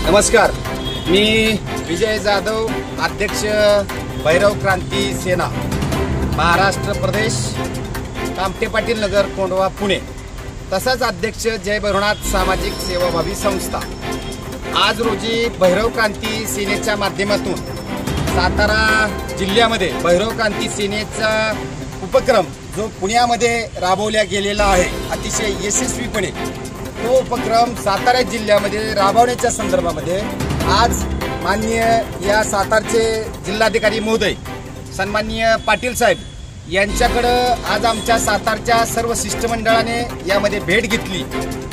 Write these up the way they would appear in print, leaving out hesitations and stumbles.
नमस्कार, मी विजय जाधव, अध्यक्ष भैरव क्रांती सेना महाराष्ट्र प्रदेश, कामटे पाटील नगर, कोंढवा, पुणे, तसाच अध्यक्ष जय भैरवनाथ सामाजिक सेवाभावी संस्था। आज रोजी भैरव क्रांती सेनेच्या माध्यमातून सातारा जिल्ह्यामध्ये भैरव क्रांती सेनेचा उपक्रम जो पुण्यामध्ये राबवला गेलेला आहे अतिशय यशस्वीपणे, तो उपक्रम सातारा जिल्ह्यामध्ये राबवण्याच्या संदर्भामध्ये आज माननीय या सातारचे जिल्हाधिकारी महोदय सन्माननीय पाटील साहेब यांच्याकडं आज आमच्या सातारच्या सर्व शिष्टमंडळाने यामध्ये भेट घेतली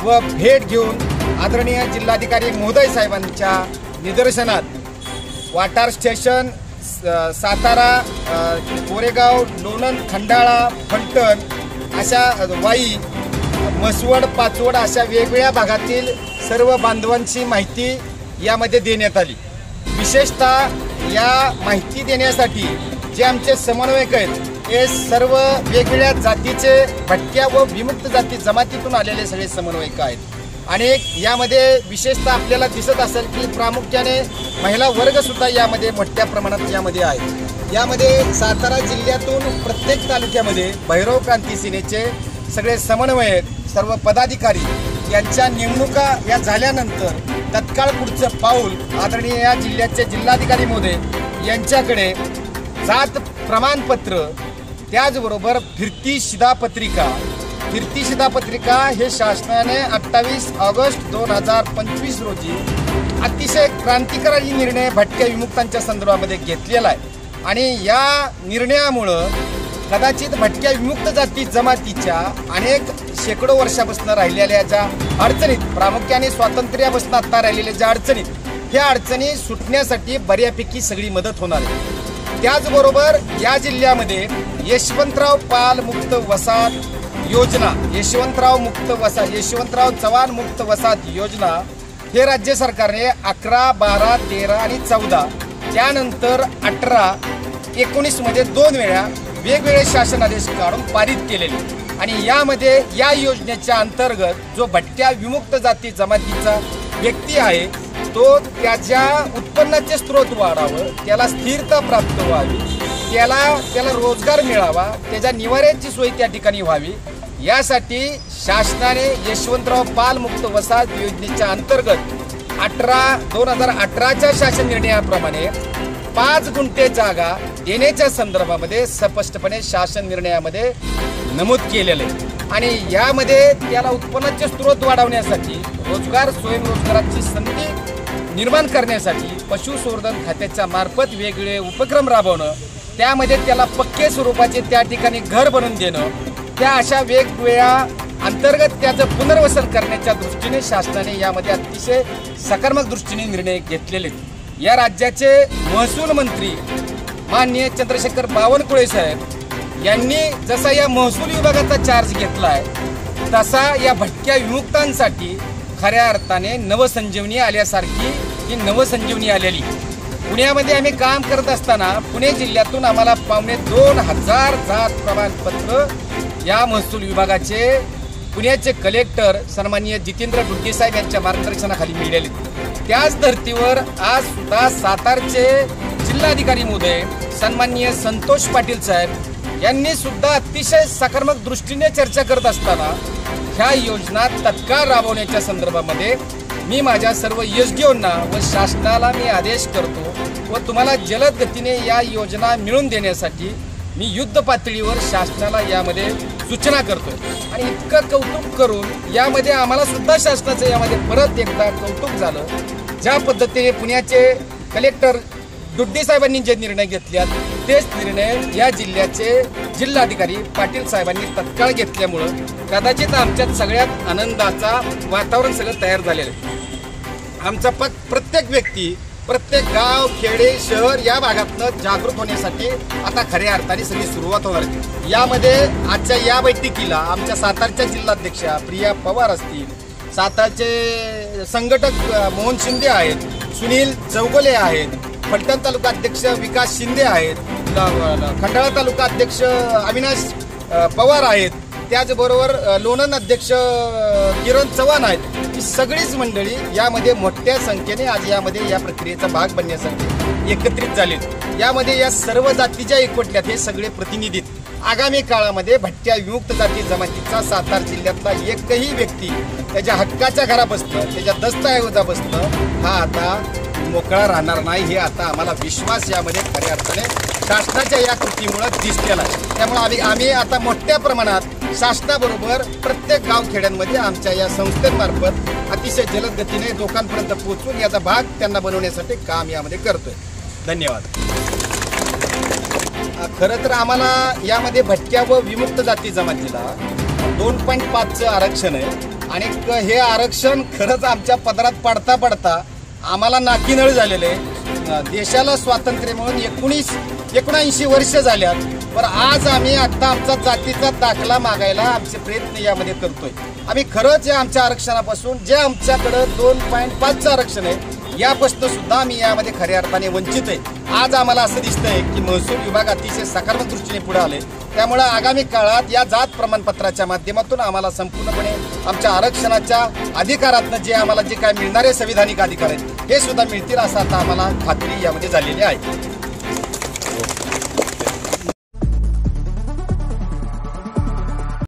व भेट घेऊन आदरणीय जिल्हाधिकारी महोदय साहेबांच्या निदर्शनात वाटार स्टेशन, सातारा, कोरेगाव, लोणंद, खंडाळा, फलटण अशा वाई, मसवड, पाचवड अशा वेगवेगळ्या भागातील सर्व बांधवांची माहिती यामध्ये देण्यात आली। विशेषतः या माहिती देण्यासाठी जे आमचे समन्वयक आहेत हे सर्व वेगवेगळ्या जातीचे, भटक्या व विमुक्त जाती जमातीतून आलेले सगळे समन्वयक आहेत आणि यामध्ये विशेषतः आपल्याला दिसत असेल की प्रामुख्याने महिला वर्ग सुद्धा यामध्ये मोठ्या प्रमाणात यामध्ये आहे। यामध्ये सातारा जिल्ह्यातून प्रत्येक तालुक्यामध्ये भैरव क्रांती सेनेचे सगळे समन्वयक, सर्व पदाधिकारी यांच्या नेमणुका या झाल्यानंतर तत्काळ पुढचं पाऊल आदरणीय या जिल्ह्याचे जिल्हाधिकारी महोदय यांच्याकडे जात प्रमाणपत्र, त्याचबरोबर फिरती शिधापत्रिका हे शासनाने 28 ऑगस्ट 2025 रोजी अतिशय क्रांतिकारी निर्णय भटक्या विमुक्तांच्या संदर्भामध्ये घेतलेला आहे आणि या निर्णयामुळं कदाचित भटक्या विमुक्त जाती जमातीच्या अनेक शेकडो वर्षापासून राहिलेल्या ज्या अडचणीत, प्रामुख्याने स्वातंत्र्यापासून आता राहिलेल्या ज्या अडचणीत, ह्या अडचणी सुटण्यासाठी बऱ्यापैकी सगळी मदत होणार आहे। त्याचबरोबर या जिल्ह्यामध्ये यशवंतराव पाल मुक्त वसाहत योजना, यशवंतराव चव्हाण मुक्त वसाहत योजना हे राज्य सरकारने 11, 12, 13 आणि 14 त्यानंतर 18, 19 मध्ये 2 वेळा वेगवेगळे शासन आदेश काढून पारित केलेले आणि यामध्ये या योजनेच्या अंतर्गत जो भटक्या विमुक्त जाती जमातीचा व्यक्ती आहे तो त्याच्या उत्पन्नाचे स्रोत वाढावं, त्याला स्थिरता प्राप्त व्हावी, त्याला रोजगार मिळावा, त्याच्या निवाऱ्याची सोय त्या ठिकाणी व्हावी, यासाठी शासनाने यशवंतराव पाल मुक्त वसाहत योजनेच्या अंतर्गत 2018च्या शासन निर्णयाप्रमाणे 5 गुंठे जागा देण्याच्या संदर्भामध्ये स्पष्टपणे शासन निर्णयामध्ये नमूद केलेले आणि यामध्ये त्याला उत्पन्नाचे स्रोत वाढवण्यासाठी, रोजगार स्वयंरोजगाराची संधी निर्माण करण्यासाठी पशुसंवर्धन खात्याच्या मार्फत वेगवेगळे उपक्रम राबवणं, त्यामध्ये त्याला पक्के स्वरूपाचे त्या ठिकाणी घर बनवून देणं, त्या अशा वेगवेगळ्या अंतर्गत त्याचं पुनर्वसन करण्याच्या दृष्टीने शासनाने यामध्ये अतिशय सकारात्मक दृष्टीने निर्णय घेतलेले। या राज्याचे महसूल मंत्री माननीय चंद्रशेखर बावनकुळे साहेब यांनी जसा या महसूल विभागाचा चार्ज घेतलाय तसा या भटक्या विमुक्तांसाठी खऱ्या अर्थाने नवसंजीवनी आल्यासारखी ही नवसंजीवनी आलेली। पुण्यामध्ये आम्ही काम करत असताना पुणे जिल्ह्यातून आम्हाला 2,500 जात प्रमाणपत्र या महसूल विभागाचे पुण्याचे कलेक्टर सन्माननीय जितेंद्र डुड्डे साहेब यांच्या मार्गदर्शनाखाली मिळाले। त्याच धर्तीवर आज सुद्धा सातारचे जिल्हाधिकारी महोदय सन्माननीय संतोष पाटील साहेब यांनी सुद्धा अतिशय सकारात्मक दृष्टीने चर्चा करत असताना ह्या योजना तत्काळ राबवण्याच्या संदर्भामध्ये मी माझ्या सर्व एसडीओंना व शासनाला मी आदेश करतो व तुम्हाला जलद गतीने या योजना मिळवून देण्यासाठी मी युद्ध पातळीवर शासनाला यामध्ये सूचना करतोय आणि इतकं कौतुक करून यामध्ये आम्हाला सुद्धा शासनाचं यामध्ये परत एकदा कौतुक झालं। ज्या पद्धतीने पुण्याचे कलेक्टर डुड्डे साहेबांनी जे निर्णय घेतल्यात तेच निर्णय या जिल्ह्याचे जिल्हाधिकारी पाटील साहेबांनी तत्काळ घेतल्यामुळं कदाचित आमच्यात सगळ्यात आनंदाचा वातावरण सगळं तयार झालेलं आहे। आमचा प्रत्येक व्यक्ती, प्रत्येक गाव, खेडे, शहर या भागातनं जागृत होण्यासाठी आता खऱ्या अर्थाने सगळी सुरुवात होणार आहे। यामध्ये आजच्या या बैठकीला आमच्या सातारच्या जिल्हाध्यक्षा प्रिया पवार असतील, सातारचे संघटक मोहन शिंदे आहेत, सुनील चौगुले आहेत, फलटण तालुका अध्यक्ष विकास शिंदे आहेत, खंडाळा तालुका अध्यक्ष अविनाश पवार आहेत, त्याचबरोबर लोणंद अध्यक्ष किरण चव्हाण आहेत, ही सगळीच मंडळी यामध्ये मोठ्या संख्येने आज यामध्ये या प्रक्रियेचा भाग बनण्यासाठी एकत्रित झाले. यामध्ये या सर्व जातीच्या एकवटल्यात हे सगळे प्रतिनिधीत. आगामी काळामध्ये भटक्या विमुक्त जाती जमातीचा सातारा जिल्ह्यातला एकही व्यक्ती त्याच्या हक्काच्या घरापासनं त्याच्या दस्तऐवजापासनं हा आता मोकळा राहणार नाही, हे आता आम्हाला विश्वास यामध्ये खऱ्या अर्थाने शासनाच्या या कृतीमुळे दिसलेला आहे. त्यामुळे आम्ही आता मोठ्या प्रमाणात शासनाबरोबर प्रत्येक गावखेड्यांमध्ये आमच्या या संस्थेमार्फत अतिशय जलद गतीने लोकांपर्यंत पोहोचून याचा भाग त्यांना बनवण्यासाठी काम यामध्ये करतोय. धन्यवाद. खरं तर आम्हाला यामध्ये भटक्या व विमुक्त जाती जमातीला 2.5चं आरक्षण आहे आणि हे आरक्षण खरंच आमच्या पदरात पडता पडता आम्हाला नाकीनळ झालेलं आहे. देशाला स्वातंत्र्य म्हणून 79 वर्ष झाल्यात, पण आज आम्ही आता आमचा जातीचा दाखला मागायला आमचे प्रयत्न यामध्ये करतोय. आम्ही खरंच या आमच्या आरक्षणापासून जे आमच्याकडं 2.5चं आरक्षण आहे यापासून सुद्धा आम्ही यामध्ये खऱ्या अर्थाने वंचित आहे. आज आम्हाला असं दिसतंय की महसूल विभाग अतिशय सकारात्मक दृष्टीने पुढे आले. त्यामुळे आगामी काळात या जात प्रमाणपत्राच्या माध्यमातून आम्हाला संपूर्णपणे आमच्या आरक्षणाच्या अधिकारातनं जे आम्हाला जे काय मिळणारे संविधानिक अधिकार आहेत हे सुद्धा मिळतील असं आता आम्हाला खात्री यामध्ये झालेली आहे.